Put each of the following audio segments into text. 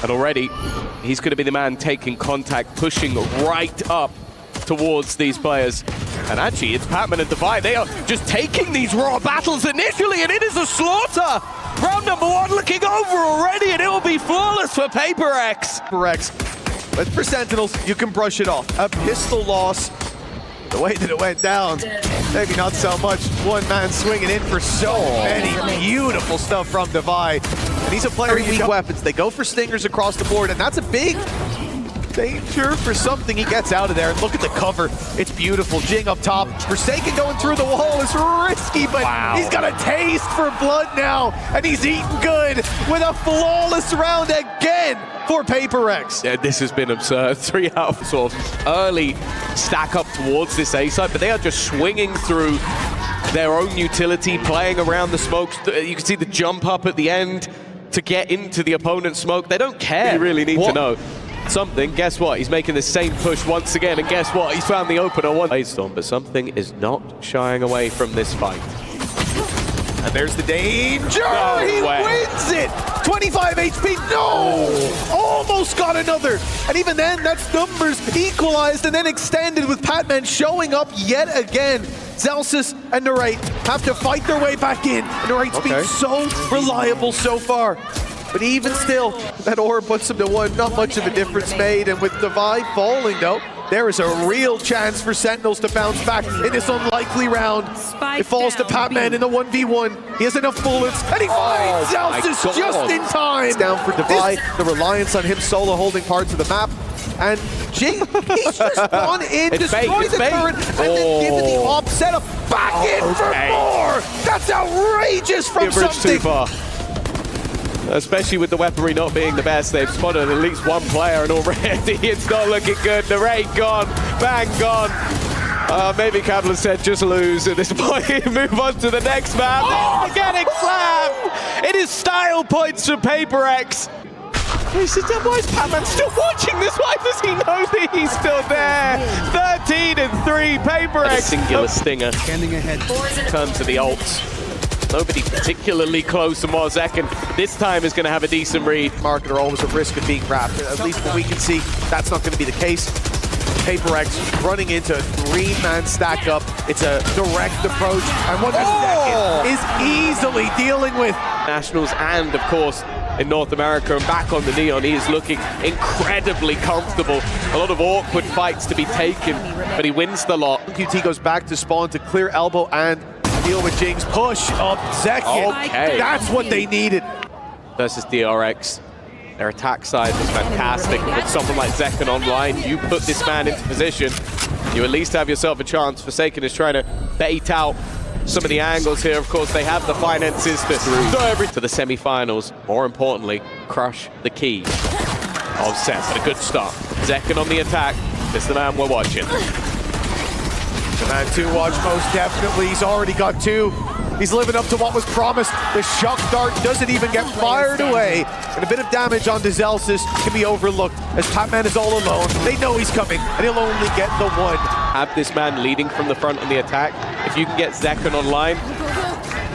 And already, he's going to be the man taking contact, pushing right up towards these players. And actually, it's Patman and Divide. They are just taking these raw battles initially, and it is a slaughter. Round number 1 looking over already, and it will be flawless for Paper X. But for Sentinels, you can brush it off. A pistol loss, the way that it went down, maybe not so much. One man swinging in for so many beautiful stuff from Divide. And he's a player with weak weapons. They go for stingers across the board, and that's a big danger for something. He gets out of there, and look at the cover. It's beautiful. Jing up top. Forsaken going through the wall is risky, but he's got a taste for blood now, and he's eating good with a flawless round again for Paper X. Yeah, this has been absurd. 3 out of sort of early stack up towards this A side, but they are just swinging through their own utility, playing around the smokes. You can see the jump up at the end to get into the opponent's smoke. They don't care. You really need to know something. Guess what? He's making the same push once again, and guess what? He's found the opener one. Storm, but something is not shying away from this fight. And there's the danger. No he way. wins it. 25 HP. No! Almost got another. And even then, that's numbers equalized and then extended with Patman showing up yet again. Zelsis and Narrate have to fight their way back in. Narrate's been so reliable so far. But even still, that orb puts him to 1. Not much of a difference made. And with Divide falling, though, there is a real chance for Sentinels to bounce back in this unlikely round. It falls to Patman in the 1v1. He has enough bullets, and he finds Zelsis just in time. It's down for Divide. The reliance on him solo holding parts of the map. And Jing, he's just gone in, destroyed the turret, and then given the op setup back in for more. That's outrageous from something. Too far. Especially with the weaponry not being the best, they've spotted at least one player, and already it's not looking good. The raid gone, bang gone. Maybe Kaplan said just lose at this point. Move on to the next map. Oh, getting slammed! It is style points for Paper X. Why is Patman still watching this? Why does he know that he's still there? 13 and 3, Paper X. Singular stinger. Standing ahead. Turn to the ults. Nobody particularly close to Morzek, this time is going to have a decent read. Market are always at risk of being wrapped. At least what we can see, that's not going to be the case. Paper X running into a 3-man stack up. It's a direct approach, and what Second is easily dealing with. Nationals and, of course, in North America, and back on the Neon, he is looking incredibly comfortable. A lot of awkward fights to be taken, but he wins the lot. QT goes back to spawn to clear elbow and deal with Jing's push up second. Okay. That's what they needed. Versus DRX. Their attack side was fantastic. With someone like Zekken online, you put this man into position, you at least have yourself a chance. Forsaken is trying to bait out some of the angles here. Of course, they have the finances to to the semi-finals. More importantly, crush the key of set. But a good start. Zekken on the attack. This is the man we're watching. The man to watch most definitely. He's already got 2. He's living up to what was promised. The shock dart doesn't even get fired away. And a bit of damage on Zelsis can be overlooked as Patman is all alone. They know he's coming, and he'll only get the 1. Have this man leading from the front on the attack. If you can get Zekken online,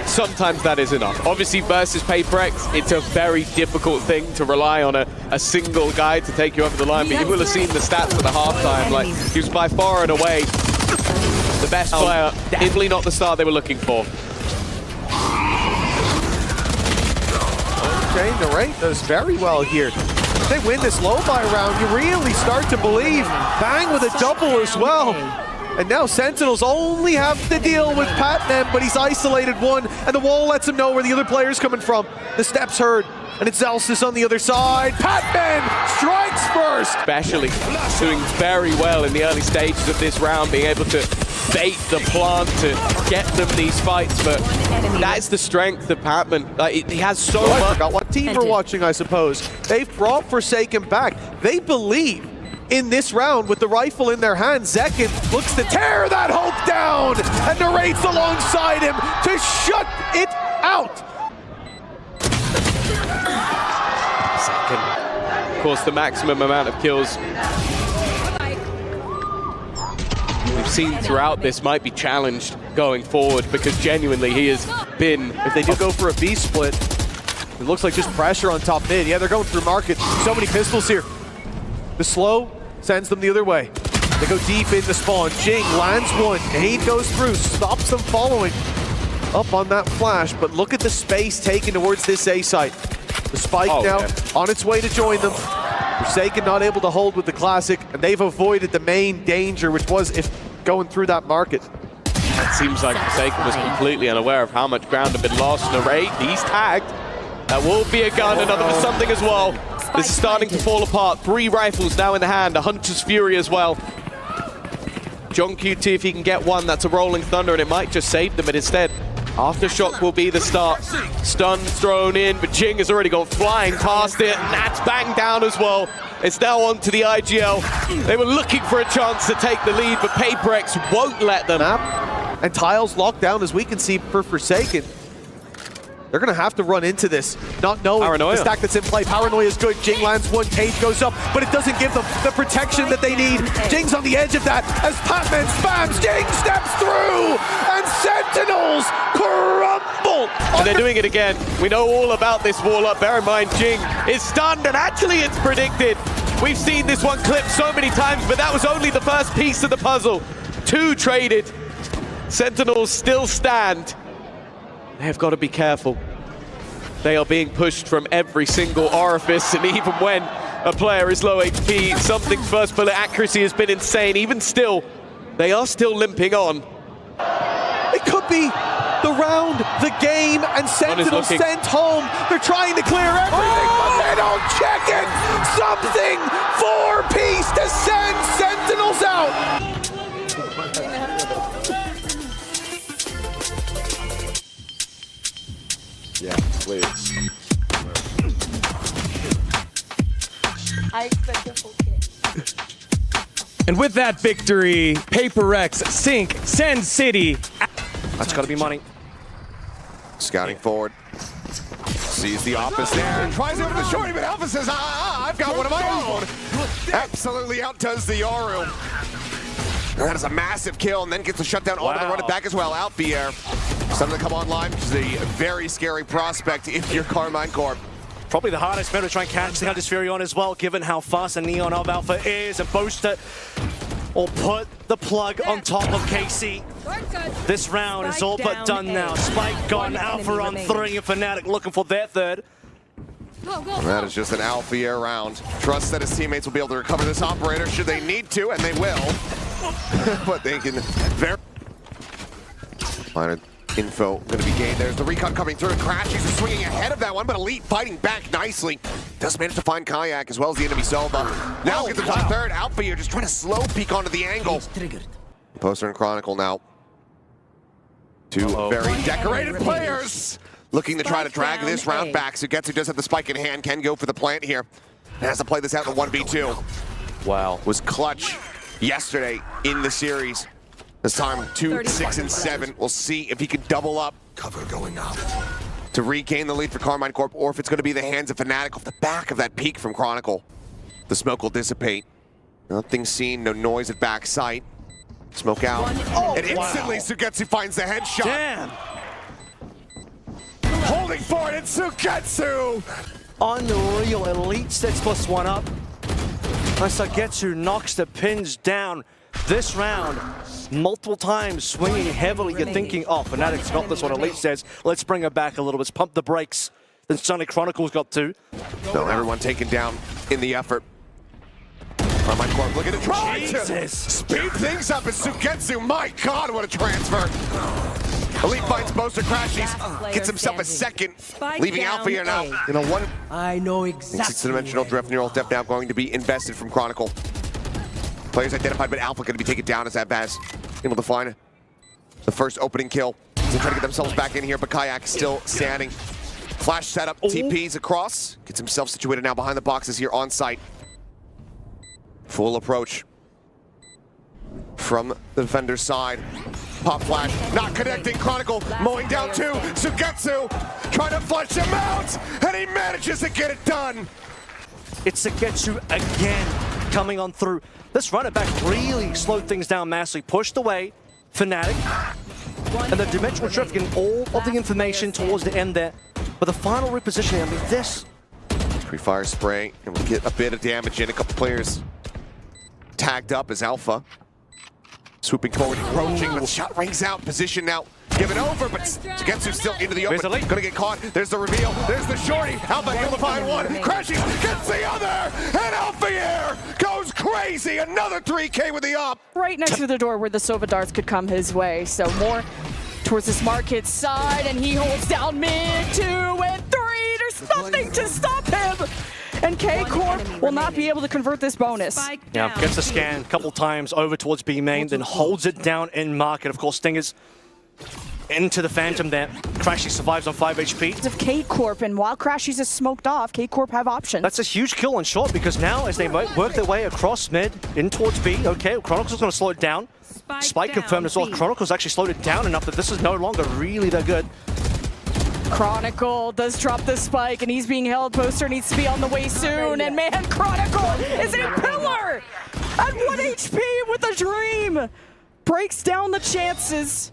sometimes that is enough. Obviously, versus Paper X, it's a very difficult thing to rely on a single guy to take you over the line, but you will have seen the stats at the halftime. Like, he was by far and away the best player, definitely not the star they were looking for. Okay, Narrate does very well here. If they win this low-buy round, you really start to believe. Bang with a double as well. And now Sentinels only have to deal with Patman, but he's isolated 1, and the wall lets him know where the other player's coming from. The steps heard, and it's Zelsis on the other side. Patman strikes first! Especially doing very well in the early stages of this round, being able to bait the plant to get them these fights, but that is the strength of Patman. He has so much. I forgot what team we're watching, I suppose. They've brought Forsaken back. They believe in this round with the rifle in their hands. Zekken looks to tear that hope down, and Narrate's alongside him to shut it out. Zekken, of course, the maximum amount of kills we've seen throughout this might be challenged going forward, because genuinely he has been, if they do go for a B split, It looks like just pressure on top mid. Yeah, they're going through market. So many pistols here. The slow sends them the other way. They go deep in the spawn. Jing lands one. Nade goes through, stops them following up on that flash. But look at the space taken towards this A site. The spike now on its way to join them. Forsaken not able to hold with the classic, and they've avoided the main danger, which was if going through that market. It seems like Forsaken was completely unaware of how much ground had been lost. Narrate, he's tagged. That will be a gun, another for something as well. This is starting to fall apart. 3 rifles now in the hand, a Hunter's Fury as well. John QT, if he can get one, that's a Rolling Thunder, and it might just save them, but instead, Aftershock will be the start. Stun thrown in, but Jing has already gone flying past it, and that's banged down as well. It's now on to the IGL. They were looking for a chance to take the lead, but PaperX won't let them. And Tiles locked down, as we can see, for Forsaken. They're going to have to run into this, not knowing Paranoia. the stack that's in play. Paranoia is good. Jing lands one, Cage goes up, but it doesn't give them the protection that they need. Jing's on the edge of that as Patman spams. Jing steps through, and Sentinels crumble. And they're doing it again. We know all about this wall up. Bear in mind, Jing is stunned, and actually it's predicted. We've seen this one clipped so many times, but that was only the first piece of the puzzle. 2 traded. Sentinels still stand. They have got to be careful. They are being pushed from every single orifice, and even when a player is low HP, something's first bullet accuracy has been insane. Even still, they are still limping on. It could be the round, the game, and Sentinels sent home. They're trying to clear everything, but they don't check it. Something 4-piece to send Sentinels out. Yeah, please. I expect a full kit. And with that victory, PaperX sink Send City. That's got to be money. Scouting forward. Sees the Office there. Tries over the shorty, but Alpha says, I've got one of my own. Absolutely outdoes the Yoru. That is a massive kill, and then gets the shutdown on to run it back as well. Alfier. Something to come online, which is a very scary prospect if you're Carmine Corp. Probably the hardest member to try and catch the Hunter's Fury on as well, given how fast a Neon of Alpha is, and boost it, or put the plug on top of KC. This round is all but done now. Spike gone, Alpha on 3, and Fnatic looking for their third. And that is just an Alfier round. Trust that his teammates will be able to recover this operator should they need to, and they will. But they can very... Minor info going to be gained. There's the recon coming through. Crashies are swinging ahead of that one, but Elite fighting back nicely. Does manage to find Kayak as well as the enemy Sova. Now gets the top third. Alfier just trying to slow peek onto the angle. Poster and Chronicle now. 2 very decorated players looking to try to drag this round back. Sugetsu does have the spike in hand, can go for the plant here. And has to play this out in the 1v2. Wow. Was clutch yesterday in the series. This time 2, 6, and 7. We'll see if he can double up. Cover going up. To regain the lead for Carmine Corp, or if it's going to be the hands of Fnatic off the back of that peak from Chronicle. The smoke will dissipate. Nothing seen, no noise at back sight. Smoke out. And instantly Sugetsu finds the headshot. Damn! Holding for it, and Sugetsu! Unreal. Elite sets +1 up. And Sugetsu knocks the pins down. This round, multiple times, swinging heavily. You're thinking, oh, Fnatic's got this one. Elite says, let's bring her back a little bit. Pump the brakes. Then Sonic Chronicles got 2. No, everyone taken down in the effort. Carmine Corp looking to try to speed things up. It's Sugetsu. My God, what a transfer. Elite finds Boaster Crashies, gets himself a second, leaving Alfier now in a 1. I know exactly. 6-dimensional drift. Neural depth now going to be invested from Chronicle. Players identified, but Alpha going to be taken down as Abaz able to find the first opening kill. They try to get themselves back in here, but Kayak still standing. Flash setup, TPs across. Gets himself situated now behind the boxes here on site. Full approach from the defender's side. Pop flash, not connecting. Chronicle mowing down 2. Sugetsu trying to flush him out, and he manages to get it done. It's Sugetsu again coming on through. This runner back really slowed things down massively. Pushed away Fnatic. And the dimensional drift getting all of the information towards the end there. But the final repositioning, I mean, this... Pre-fire spray, and we'll get a bit of damage in. A couple players tagged up as Alpha. Swooping forward, approaching, but shot rings out. Position now given over, but Sugetsu's still into the open. Gonna get caught. There's the reveal. There's the shorty. Alpha able to find one. Crashing, gets the other. And Alpha Air goes crazy. Another 3K with the up. Right next to the door where the Sova darts could come his way. So more towards this market side, and he holds down mid 2 and 3. There's nothing to stop him. And K-Corp will not be able to convert this bonus. Yeah, gets a scan a couple times over towards B main, then holds it down in market. Of course, Stingers into the Phantom there. Crashy survives on 5 HP. Of K-Corp, and while Crashies is smoked off, K-Corp have options. That's a huge kill on short, because now as they work their way across mid, in towards B, okay, Chronicles going to slow it down. Spike confirmed as well. Chronicles actually slowed it down enough that this is no longer really that good. Chronicle does drop the spike, and he's being held. Poster needs to be on the way soon, and man, Chronicle is a pillar at 1 HP with a dream. Breaks down the chances.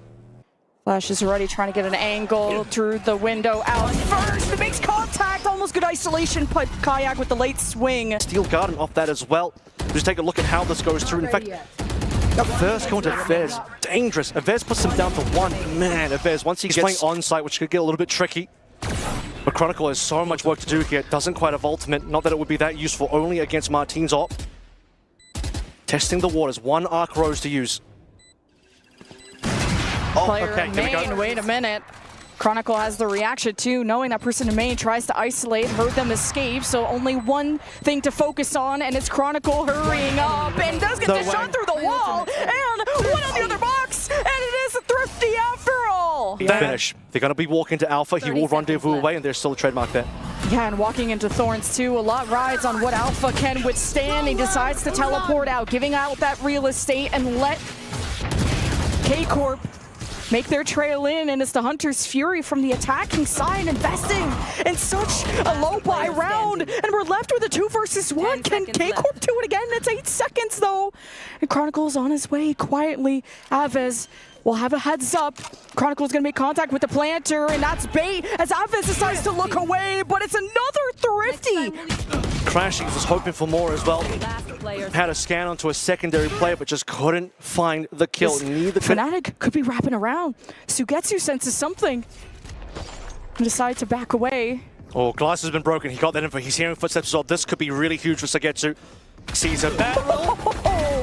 Flash is already trying to get an angle through the window out first. It makes contact, almost good isolation, but Kayak with the late swing. Steel Garden off that as well. Just take a look at how this goes through. In fact, that first going to Vez, dangerous. Vez puts him down to 1. Man, Vez, once he gets playing on-site, which could get a little bit tricky. But Chronicle has so much work to do here. Doesn't quite have ultimate. Not that it would be that useful, only against Martin's op. Testing the waters. 1 Arc Rose to use. Oh, Player okay, in here we go. main, wait a minute. Chronicle has the reaction too, knowing that person in main tries to isolate, heard them escape, so only one thing to focus on, and it's Chronicle hurrying up, and does get the shot through the wall, and one on the other box, and it is a Thrifty after all! Finish. They're going to be walking to Alpha. He will rendezvous away, and there's still a trademark there. Yeah, and walking into Thorns too, a lot rides on what Alpha can withstand. He decides to teleport out, giving out that real estate, and let K-Corp make their trail in, and it's the Hunter's Fury from the attacking side investing in such a low buy round, and we're left with a 2 versus 1. Can K-Corp do it again? It's 8 seconds though, and Chronicle's on his way quietly. Aves will have a heads up. Chronicle's gonna make contact with the planter, and that's bait as Aves decides to look away, but it's another Thrifty. Crashing was hoping for more as well. Had a scan onto a secondary player, but just couldn't find the kill. Neither Fnatic could be wrapping around. Sugetsu senses something and decides to back away. Oh, glass has been broken. He got that info. He's hearing footsteps as well. This could be really huge for Sugetsu. Sees a barrel.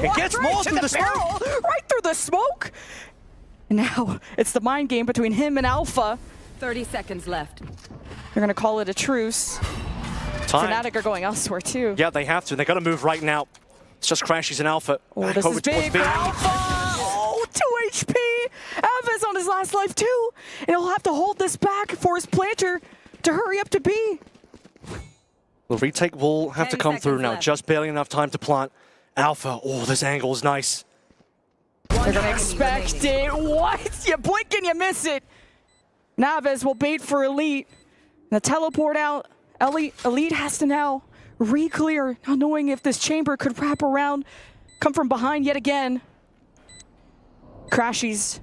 It gets more through the smoke. Right through the smoke. And now it's the mind game between him and Alpha. 30 seconds left. They're gonna call it a truce. Time. Fnatic are going elsewhere too. Yeah, they have to. They got to move right now. It's just Crashies and Alpha. Oh, Back this over is towards big B. for Alpha. Oh, 2 HP. Aves on his last life too. And he'll have to hold this back for his planter to hurry up to B. The retake will have to 10 come through seconds now. left. Just barely enough time to plant. Alpha. Oh, this angle is nice. They're gonna expect it. What? You blink and you miss it. Naves will bait for Elite. The teleport out. Elite has to now re-clear, not knowing if this chamber could wrap around, come from behind yet again. Crashies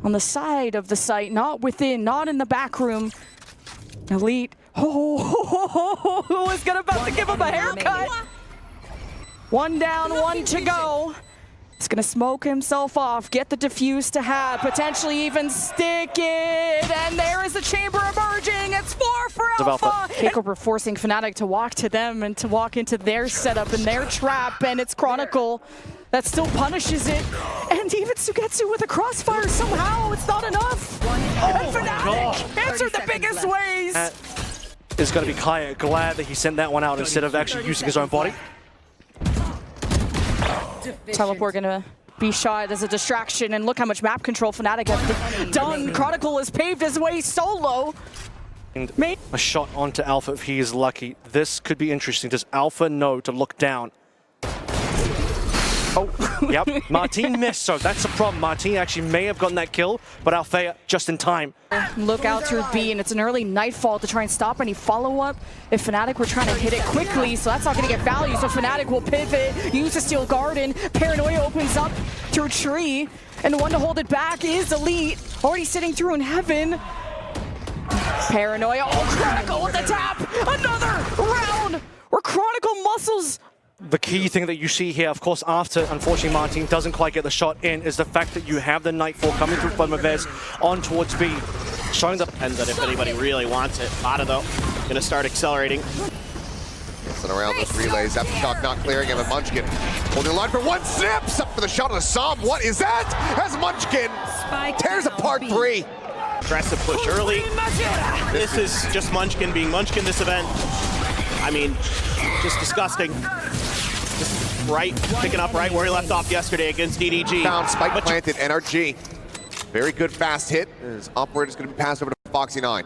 on the side of the site, not within, not in the back room. Elite, is about to give him a haircut. 1 down, 1 to go. He's gonna smoke himself off, get the defuse to have, potentially even stick it, and there is the chamber emerging. It's 4 for Alpha. K-Corp are forcing Fnatic to walk to them and to walk into their setup and their trap, and it's Chronicle that still punishes it. And even Sugetsu with a crossfire, somehow it's not enough. And Fnatic answered the biggest ways. It's going to be Kaya glad that he sent that one out instead of actually using his own body. Teleport gonna be shot as a distraction, and look how much map control Fnatic have done. Chronicle has paved his way solo. And a shot onto Alpha if he is lucky. This could be interesting. Does Alpha know to look down? Oh, yep. Martin missed, so that's a problem. Martin actually may have gotten that kill, but Althea just in time. Look out through B, and it's an early Nightfall to try and stop any follow-up. If Fnatic were trying to hit it quickly, so that's not going to get value, so Fnatic will pivot, use the Steel Garden. Paranoia opens up through Tree, and the one to hold it back is Elite, already sitting through in Heaven. Paranoia. Oh, Chronicle with the tap. Another round where Chronicle muscles. The key thing that you see here, of course, after, unfortunately, Martin doesn't quite get the shot in, is the fact that you have the Nightfall coming through from Mavez on towards B. Showing the... Depends on if anybody really wants it. Otto, though, gonna start accelerating. And around those relays, Aftershock not clearing him, and Munchkin holding the line for one, snaps up for the shot on the Som. What is that? As Munchkin tears apart 3. Aggressive push early. This is just Munchkin being Munchkin this event. I mean, just disgusting. Just right, picking up right where he left off yesterday against DDG. Found spike planted, NRG. Very good fast hit. His upward is going to be passed over to Foxy 9.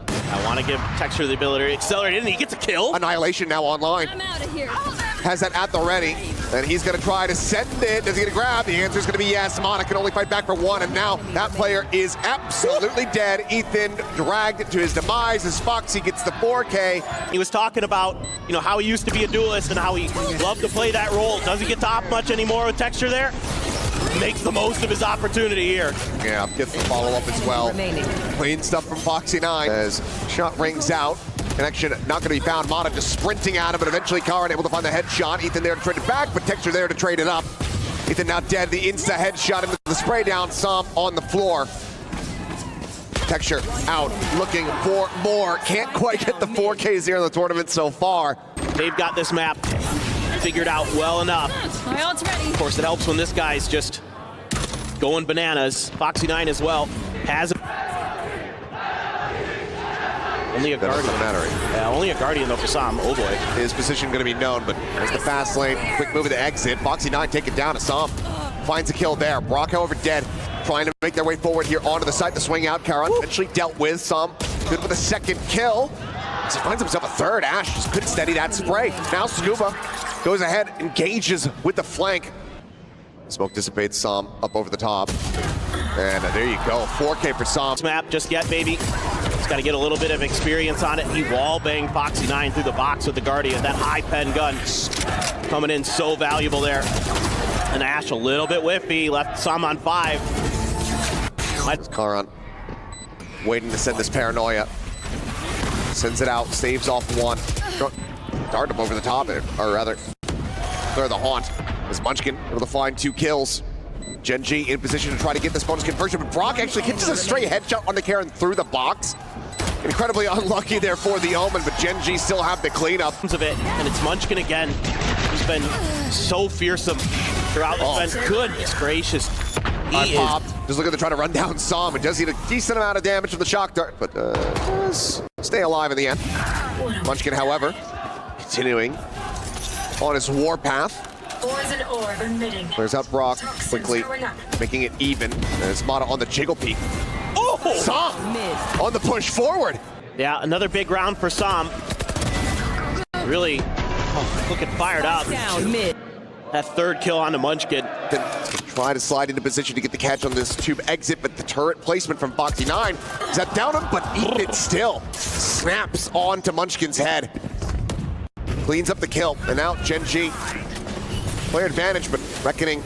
I want to give Texture the ability to accelerate in, and he gets a kill. Annihilation now online. I'm out of here. Has that at the ready, and he's going to try to send it. Does he get a grab? The answer is going to be yes. Mana can only fight back for 1, and now that player is absolutely dead. Ethan dragged to his demise as Foxy gets the 4K. He was talking about, you know, how he used to be a duelist and how he loved to play that role. Doesn't get to opt much anymore with Texture there. Makes the most of his opportunity here. Yeah, gets the follow-up as well. Clean stuff from Foxy 9 as shot rings out. Connection not going to be found. Mana just sprinting at him, but eventually Karan able to find the headshot. Ethan there to trade it back, but Texture there to trade it up. Ethan now dead. The insta headshot into the spray down. Som on the floor. Texture out, looking for more. Can't quite get the 4Ks here in the tournament so far. They've got this map figured out well enough. My ult's ready. Of course, it helps when this guy's just going bananas. Foxy 9 as well has only a Guardian. Yeah, only a Guardian though for Som. Oh boy. His position going to be known, but there's the fast lane. Quick move to exit. Foxy 9 take it down to Som. Finds a kill there. Brock, however, dead. Trying to make their way forward here onto the site to swing out. Karan eventually dealt with. Som good with a second kill. As he finds himself a third. Ash just couldn't steady that spray. Now Scuba goes ahead, engages with the flank. Smoke dissipates. Som up over the top. And there you go. 4K for Som. Map just yet, baby. He's got to get a little bit of experience on it. He wall banged Foxy 9 through the box with the Guardian. That high pen gun coming in so valuable there. And Ash a little bit whiffy. Left Som on 5. Karan waiting to send this paranoia. Sends it out, saves off 1. Dart him over the top, or rather, clear the haunt. As Munchkin able to find 2 kills. Gen.G in position to try to get this bonus conversion, but Brock actually gets a straight headshot on the Karan through the box. Incredibly unlucky there for the Omen, but Gen.G still have the cleanup. Of it, and it's Munchkin again. He's been so fearsome throughout the event. Goodness gracious. He popped. Just looking to try to run down Som. It does need a decent amount of damage from the shock dart, but does stay alive in the end. Munchkin, however, continuing on his warpath. Clears out Brock quickly, making it even. As Mana on the jiggle peak. Oh! Som on the push forward. Yeah, another big round for Som. Really looking fired up. That third kill on the Munchkin. Try to slide into position to get the catch on this tube exit, but the turret placement from Foxy 9 is that down him, but it still snaps onto Munchkin's head. Cleans up the kill, and now Gen.G player advantage, but Reckoning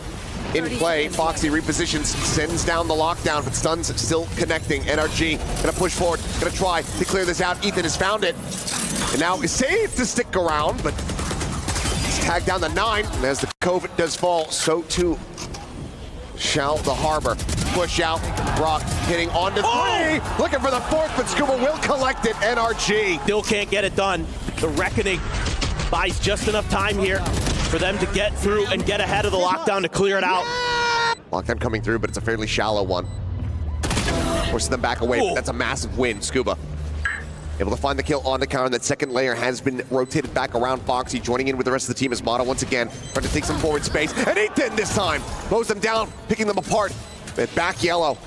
in play. Foxy repositions, sends down the lockdown, but stuns still connecting. NRG gonna push forward, gonna try to clear this out. Ethan has found it, and now is safe to stick around, but he's tagged down the 9, and as the COVID does fall, so too shall the Harbor. Push out, Brock hitting onto 3, looking for the 4th, but Scuba will collect it. NRG still can't get it done. The Reckoning buys just enough time here for them to get through and get ahead of the lockdown to clear it out. Lockdown coming through, but it's a fairly shallow one. Forces them back away, but that's a massive win. Scuba able to find the kill on the counter. That second layer has been rotated back around Foxy, joining in with the rest of the team as Mata once again trying to take some forward space. And Ethan this time mows them down, picking them apart. Back yellow.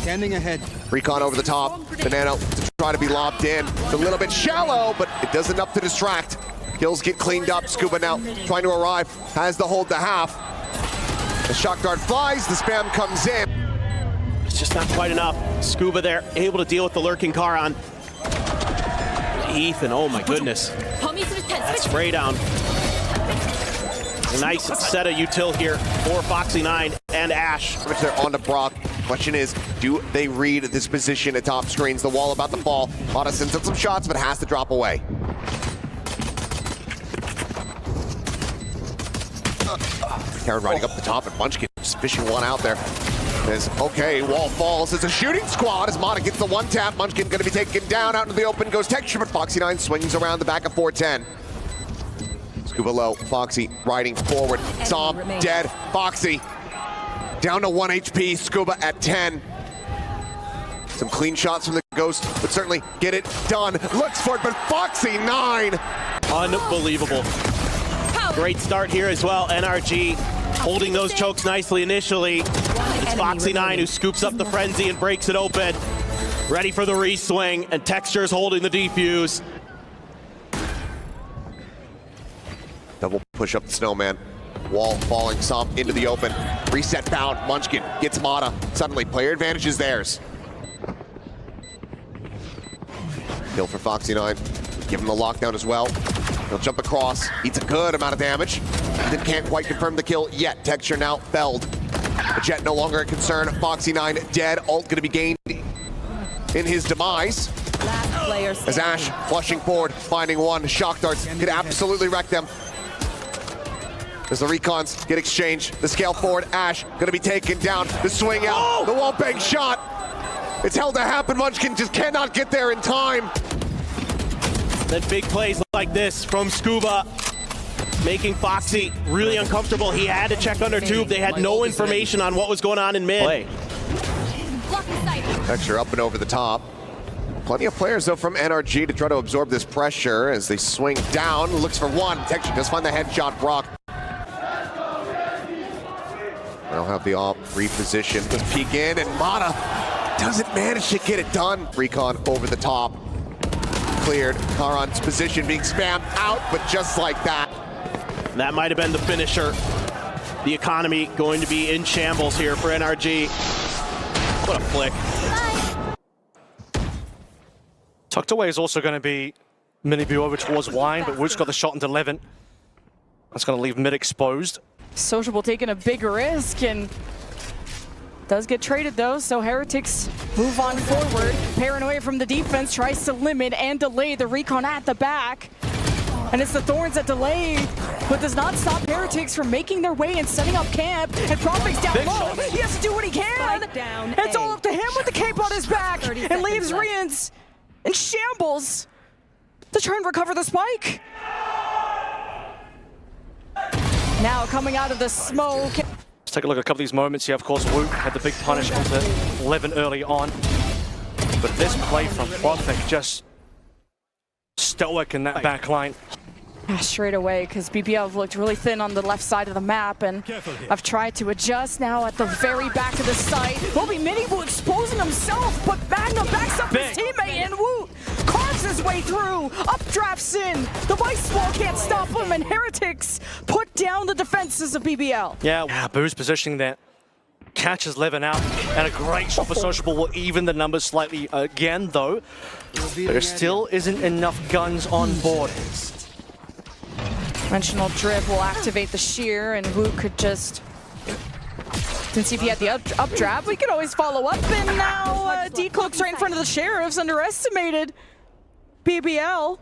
Standing ahead. Recon over the top. Banana to try to be lobbed in. It's a little bit shallow, but it does enough to distract. Kills get cleaned up. Scuba now trying to arrive. Has the hold to half. The shock dart flies. The spam comes in. It's just not quite enough. Scuba there, able to deal with the lurking Karan. Ethan, oh my goodness. That spray down. A nice set of util here for Foxy 9 and Ash. They're on to Brock. Question is, do they read this position at top screens? The wall about to fall. Mata sends out some shots, but has to drop away. Karen riding up the top, and Munchkin just fishing one out there. As, okay, wall falls. It's a shooting squad as Mata gets the one tap. Munchkin going to be taken down. Out into the open goes Texture, but Foxy9 swings around the back of 410. Scuba low, Foxy riding forward. Som dead. Foxy down to 1 HP. Scuba at 10. Some clean shots from the Ghost, but certainly get it done. Looks for it, but Foxy9. Unbelievable. Great start here as well. NRG holding those chokes nicely initially. It's Foxy9 who scoops up the frenzy and breaks it open. Ready for the re-swing, and Texture's holding the defuse. Double push up the Snowman. Wall falling, Som into the open. Reset bound, Munchkin gets Mata. Suddenly, player advantage is theirs. Kill for Foxy9. Give him the lockdown as well. He'll jump across, eats a good amount of damage. Then can't quite confirm the kill yet. Texture now felled. The Jet no longer a concern. Foxy9 dead. Ult gonna be gained in his demise. As Ash flushing forward, finding one. Shock darts could absolutely wreck them. As the recons get exchanged, the scale forward, Ash gonna be taken down. The swing out, the wall bang shot. It's held to happen. Munchkin just cannot get there in time. Then big plays like this from Scuba, making Foxy really uncomfortable. He had to check under tube. They had no information on what was going on in mid. Texture up and over the top. Plenty of players, though, from NRG to try to absorb this pressure as they swing down. Looks for one. Texture does find the headshot, Brock. They'll have the off reposition. Let's peek in, and Mata doesn't manage to get it done. Recon over the top. Cleared. Karan's position being spammed out, but just like that. That might have been the finisher. The economy going to be in shambles here for NRG. What a flick. Tucked away is also going to be mini view over towards Wine, but Wood's got the shot into 11. That's going to leave mid exposed. Sociable taking a big risk and does get traded though, so Heretics move on forward. Paranoia from the defense tries to limit and delay the recon at the back. And it's the Thorns that delay, but does not stop Heretics from making their way and setting up camp. And Prophet's down low. He has to do what he can. It's all up to him with the cape on his back and leaves Rians in shambles to try and recover the spike. Now coming out of the smoke. Let's take a look at a couple of these moments here. Of course, Woot had the big punish onto 11 early on. But this play from Prophet just stoic in that back line. Straight away, because BBL have looked really thin on the left side of the map, and I've tried to adjust now at the very back of the site. Bobby Minibu exposing himself, but Magnum backs up his teammate, and Woot carves his way through, updrafts in. The Vice Wall can't stop him, and Heretics put down the defenses of BBL. Yeah, Boo's positioning there. Catches Levin out, and a great shot for Sociable will even the numbers slightly again, though. There still isn't enough guns on board. Dimensional Drift will activate the shear, and Woot could just... Since if he had the updraft, we could always follow up, and now Decloak's right in front of the Sheriffs, underestimated BBL.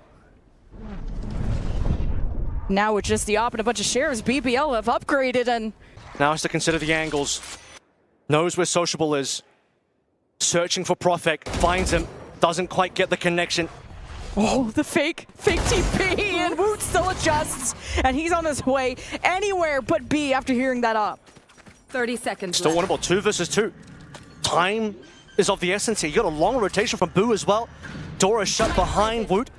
Now with just the op and a bunch of Sheriffs, BBL have upgraded, and... Now has to consider the angles. Knows where Sociable is. Searching for Prophet, finds him, doesn't quite get the connection. Oh, the fake TP, and Woot still adjusts, and he's on his way anywhere but B after hearing that up. 30 seconds Still left. winnable, 2 versus 2. Time is of the essence here. You got a long rotation from Boo as well. Dora shut behind Woot,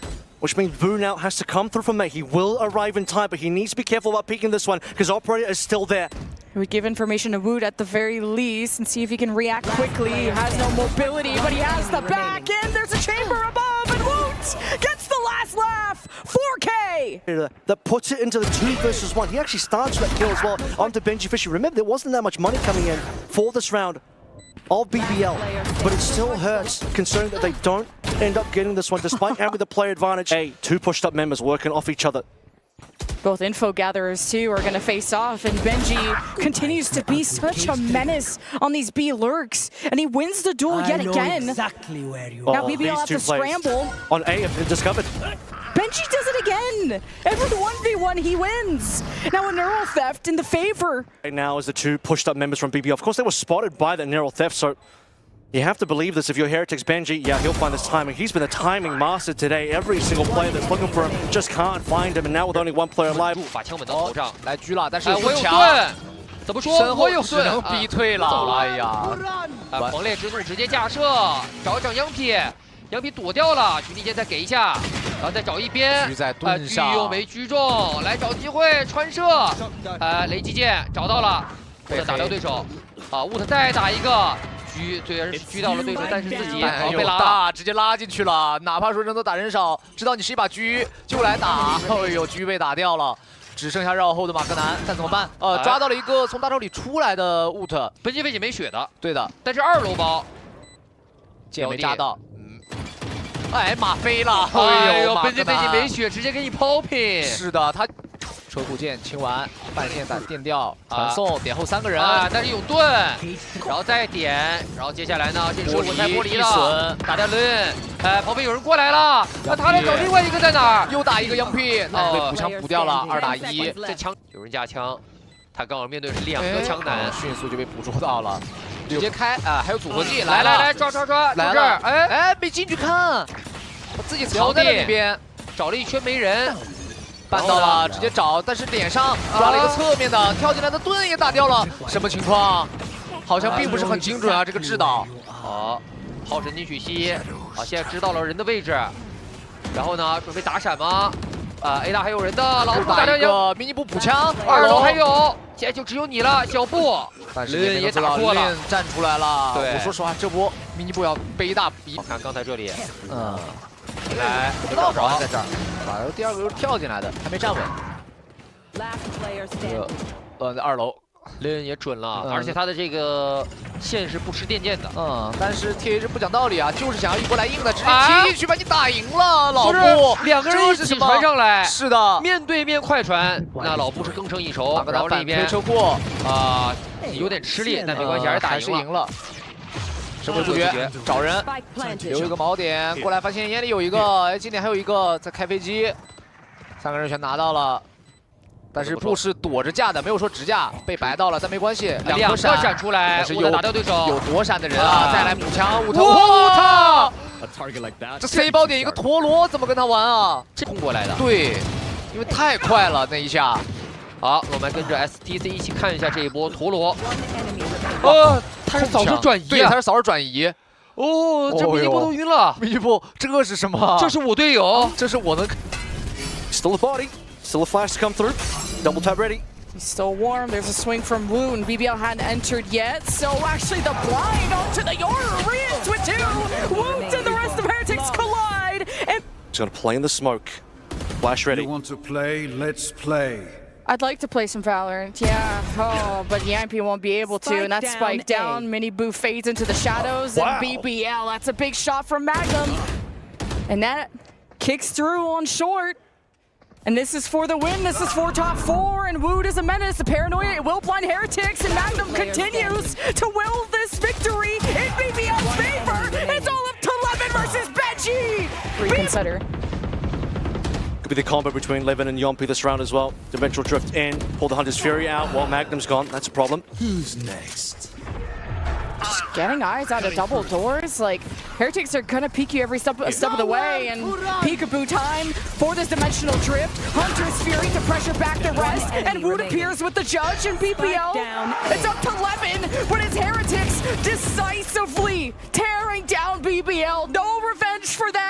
which means Boo now has to come through from there. He will arrive in time, but he needs to be careful about peeking this one, because Operator is still there. We give information to Woot at the very least and see if he can react quickly. He has no mobility, but he has the back end. There's a chamber above, and Woot gets the last laugh. 4K! That puts it into the 2 versus 1. He actually starts that kill as well onto Benji Fisher. Remember, there wasn't that much money coming in for this round of BBL, but it still hurts considering that they don't end up getting this one despite having the player advantage. Hey, 2 pushed up members working off each other. Both info gatherers too are going to face off, and Benji continues to be such a menace on these B lurks, and he wins the duel yet I know again. exactly where you Now are. BBL have to scramble. On A have been discovered. Benji does it again. Every 1v1 he wins. Now a neural theft in the favor. Right now as the two pushed up members from BBL. Of course they were spotted by the neural theft, so you have to believe this. If you're Heretics, Benji, yeah, he'll find this timing. He's been a timing master today. Every single player that's looking for him just can't find him. And now with only one player alive. 把枪本到头上，来狙了，但是哎，我有有强，盾，怎么说？身后我有盾，只能逼退了。走了。哎呀，啊，狂烈之怒直接架设，找一找央皮，央皮躲掉了，兄弟间再给一下，然后再找一边，狙在盾上狙又没狙中，来找机会穿射，雷击剑找到了，沃特打掉对手，啊，沃特再打一个。虽然是狙到了对手，但是自己被拉大，直接拉进去了。哪怕说人多打人少，知道你是一把狙，就来打。哎呦，狙被打掉了，只剩下绕后的马克南，但怎么办？抓到了一个从大招里出来的沃特，本机背景没血的，对的，但是2楼包剑没扎到。哎，马飞了！哎呦，马本机背景克南没血，直接给你抛平。是的，他车库剑清完，半线打电掉，传送点后3个人啊，但是有盾，然后再点，然后接下来呢，这时候我才玻璃了，打掉轮，旁边有人过来了，那他来找另外一个在哪儿？又打一个羊屁，被补枪补掉了，2打1，这枪有人架枪，他刚好面对的是2个枪男，迅速就被捕捉到了，直接开啊，还有组合技，来抓，来了，哎，没进去看，自己藏在了里边，找了一圈没人。办到了，直接找，但是脸上抓了一个侧面的，跳进来的盾也打掉了，什么情况？好像并不是很精准啊，这个制导。好，耗神金曲吸，啊，现在知道了人的位置，然后呢，准备打闪吗？A 大还有人的，老布打掉一个迷你步补枪，2楼还有，现在就只有你了，小布，但是也打错了，站出来了。对，我说实话，这波迷你步要背一大笔。看刚才这里，来，不知道找在这儿，然后第2个又是跳进来的，还没站稳。2楼，林也准了，而且他的这个线是不吃电剑的。但是 TA 是不讲道理啊，就是想要一波来硬的，直接踢进去把你打赢了，老布。2个人一起传上来，是的，面对面快传，那老布是更胜一筹。然后另一边车库啊，有点吃力，但没关系，还是赢了。神鬼不绝，找人，留一个锚点过来，发现眼里有一个，哎，今天还有一个在开飞机，3个人全拿到了，但是布是躲着架的，没有说直架，被白到了，但没关系，2个闪出来，但是有打掉对手，有躲闪的人啊，再来补枪，沃特，这 C 包点一个陀螺，怎么跟他玩啊？这冲过来的，对，因为太快了那一下。好，我们跟着 STC 一起看一下这一波陀螺。他是扫射转移，对，他是扫射转移。哦，这迷你步都晕了。迷你步，这是什么？这是我队友，这是我能。Still a body, still a flash to come through. Double tap ready. He's still warm. There's a swing from Woon. BBL hadn't entered yet, so actually the blind onto the Yoru Rians with 2. Woons and the rest of Heretics collide. And he's gonna play in the smoke. Flash ready. You want to play? Let's play. I'd like to play some Valorant, yeah. Oh, but Yampi won't be able to, and that's spike down. Mini Boo fades into the shadows, and BBL, that's a big shot from Magnum. And that kicks through on short. And this is for the win, this is for top 4, and Wood is a menace. The paranoia, it will blind Heretics, and Magnum continues to will this victory in BBL's favor. It's all up to Levin versus Benji. Reconsider. Could be the combo between Levin and Yompi this round as well. Dimensional drift in, pull the Hunter's Fury out while Magnum's gone. That's a problem. Who's next? Just getting eyes out of double doors. Like, Heretics are gonna peek you every step of the way, and peekaboo time for this dimensional drift. Hunter's Fury to pressure back the rest, and Wood appears with the judge, and BBL, it's up to Levin, but it's Heretics decisively tearing down BBL. No revenge for them.